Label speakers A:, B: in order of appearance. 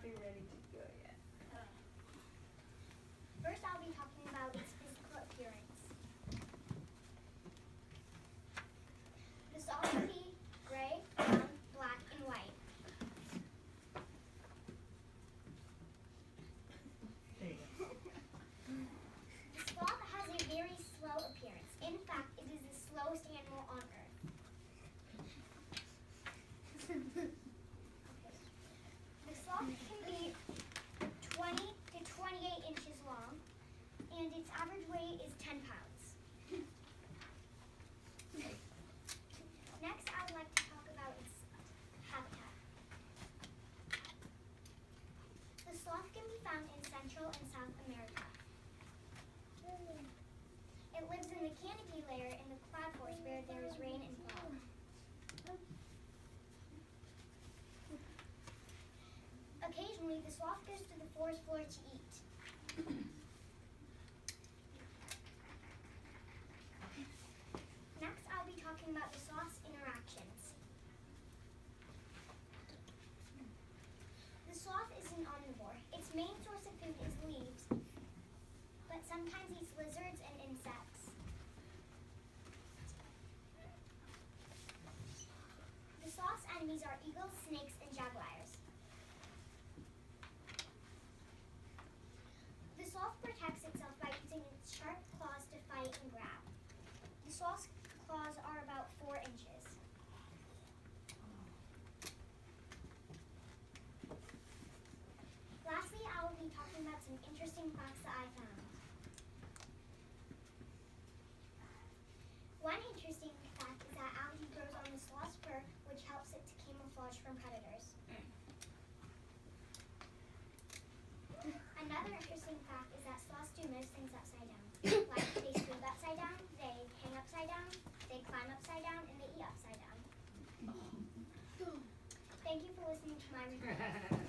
A: not be ready to go yet.
B: First, I'll be talking about its physical appearance. The sloth can be gray, brown, black, and white.
A: There you go.
B: The sloth has a very slow appearance. In fact, it is the slowest animal on Earth. The sloth can be 20 to 28 inches long, and its average weight is 10 pounds. Next, I would like to talk about its habitat. The sloth can be found in Central and South America. It lives in the canopy layer in the cloud forest where there is rain and fog. Occasionally, the sloth goes to the forest floor to eat. Next, I'll be talking about the sloth's interactions. The sloth is an omnivore. Its main source of food is leaves, but sometimes eats lizards and insects. The sloth's enemies are eagles, snakes, and jaguars. The sloth protects itself by using its sharp claws to fight and grab. The sloth's claws are about 4 inches. Lastly, I will be talking about some interesting facts that I found. One interesting fact is that algae grows on the sloth's fur, which helps it to camouflage from predators. Another interesting fact is that sloths do most things upside down. Like they sleep upside down, they hang upside down, they climb upside down, and they eat upside down. Thank you for listening to my review.